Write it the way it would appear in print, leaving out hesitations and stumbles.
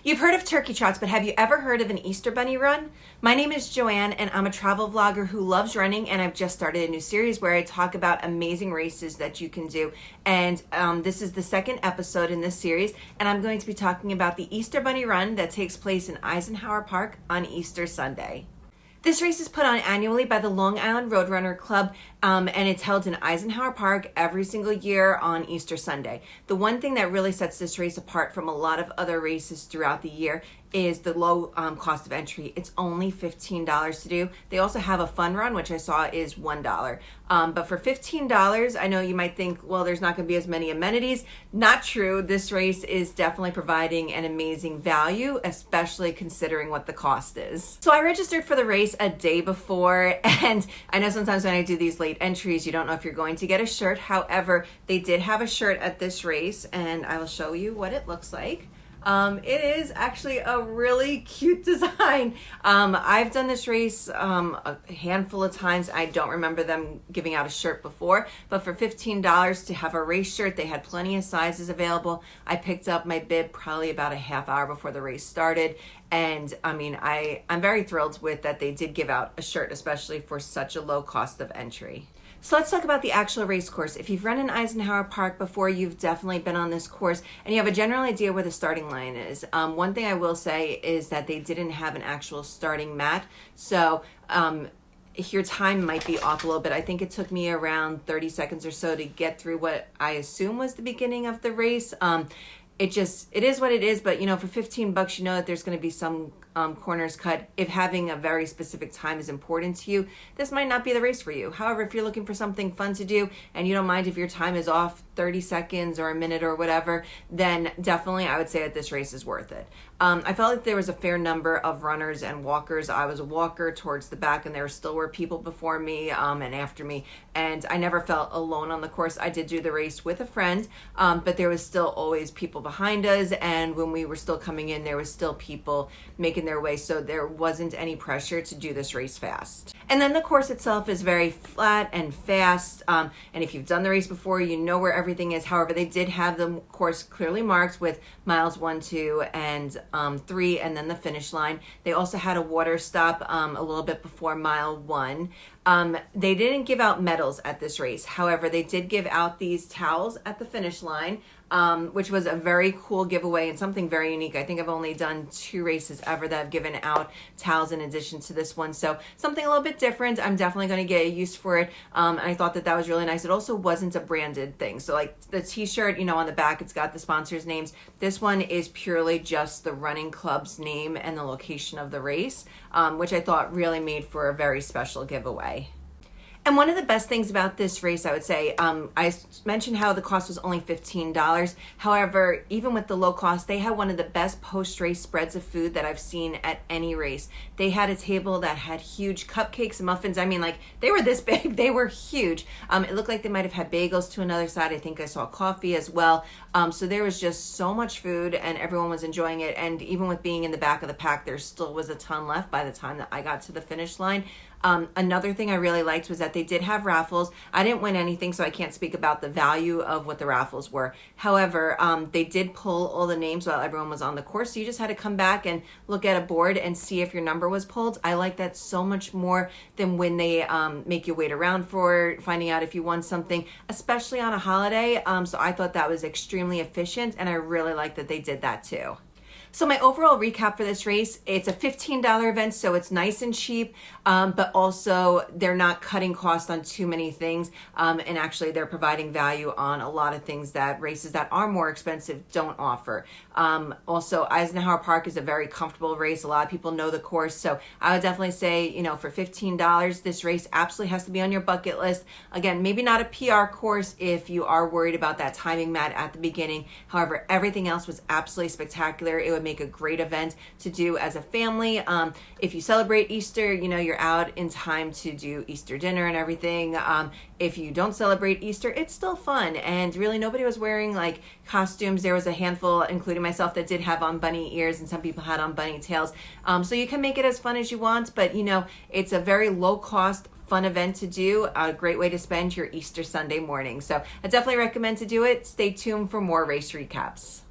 You've heard of turkey trots, but have you ever heard of an Easter Bunny run? My name is Joanne, and I'm a travel vlogger who loves running, and I've just started a new series where I talk about amazing races that you can do. And this is the second episode in this series, and I'm going to be talking about the Easter Bunny run that takes place in Eisenhower Park on Easter Sunday. This race is put on annually by the Long Island Roadrunner Club, and it's held in Eisenhower Park every single year on Easter Sunday. The one thing that really sets this race apart from a lot of other races throughout the year is the low cost of entry. It's only $15 to do. They also have a fun run, which I saw is $1. But for $15, I know you might think, well, there's not going to be as many amenities. Not true. This race is definitely providing an amazing value, especially considering what the cost is. So I registered for the race a day before, and I know sometimes when I do these late entries, you don't know if you're going to get a shirt. However, they did have a shirt at this race, and I will show you what it looks like. It is actually a really cute design. I've done this race a handful of times. I don't remember them giving out a shirt before, but for $15 to have a race shirt, they had plenty of sizes available. I picked up my bib probably about a half hour before the race started. And I mean, I'm very thrilled with that they did give out a shirt, especially for such a low cost of entry. So let's talk about the actual race course. If you've run in Eisenhower Park before, you've definitely been on this course and you have a general idea where the starting line is. One thing I will say is that they didn't have an actual starting mat. So your time might be off a little bit. I think it took me around 30 seconds or so to get through what I assume was the beginning of the race. It is what it is, but you know, for $15, you know that there's going to be some corners cut. If having a very specific time is important to you, this might not be the race for you. However, if you're looking for something fun to do and you don't mind if your time is off 30 seconds or a minute or whatever, then definitely I would say that this race is worth it. I felt like there was a fair number of runners and walkers. I was a walker towards the back, and there still were people before me and after me, and I never felt alone on the course. I did do the race with a friend, but there was still always people behind us, and when we were still coming in, there was still people making their way, so there wasn't any pressure to do this race fast. And then the course itself is very flat and fast, and if you've done the race before, you know where everything is. However, they did have the course clearly marked with miles 1, 2, and 3, and then the finish line. They also had a water stop a little bit before mile 1. They didn't give out medals at this race. However, they did give out these towels at the finish line, which was a very cool giveaway and something very unique. I think I've only done 2 races ever that have given out towels in addition to this one. So something a little bit different. I'm definitely going to get used for it. And I thought that that was really nice. It also wasn't a branded thing. So like the t-shirt, you know, on the back, it's got the sponsors' names. This one is purely just the running club's name and the location of the race, which I thought really made for a very special giveaway. And one of the best things about this race, I would say, I mentioned how the cost was only $15. However, even with the low cost, they had one of the best post-race spreads of food that I've seen at any race. They had a table that had huge cupcakes and muffins. I mean, like, they were this big. They were huge. It looked like they might have had bagels to another side. I think I saw coffee as well. So there was just so much food, and everyone was enjoying it. And even with being in the back of the pack, there still was a ton left by the time that I got to the finish line. Another thing I really liked was that they did have raffles. I didn't win anything, so I can't speak about the value of what the raffles were. However, they did pull all the names while everyone was on the course, so you just had to come back and look at a board and see if your number was pulled. I like that so much more than when they make you wait around for finding out if you won something, especially on a holiday. So I thought that was extremely efficient, and I really like that they did that too. So my overall recap for this race, it's a $15 event, so it's nice and cheap, but also they're not cutting costs on too many things, and actually they're providing value on a lot of things that races that are more expensive don't offer. Also, Eisenhower Park is a very comfortable race. A lot of people know the course, so I would definitely say, you know, for $15, this race absolutely has to be on your bucket list. Again, maybe not a PR course if you are worried about that timing mat at the beginning. However, everything else was absolutely spectacular. It would make a great event to do as a family. If you celebrate Easter, you know, you're out in time to do Easter dinner and everything. If you don't celebrate Easter, it's still fun. And really nobody was wearing like costumes. There was a handful, including myself, that did have on bunny ears, and some people had on bunny tails. So you can make it as fun as you want, but you know, it's a very low cost, fun event to do, a great way to spend your Easter Sunday morning. So I definitely recommend to do it. Stay tuned for more race recaps.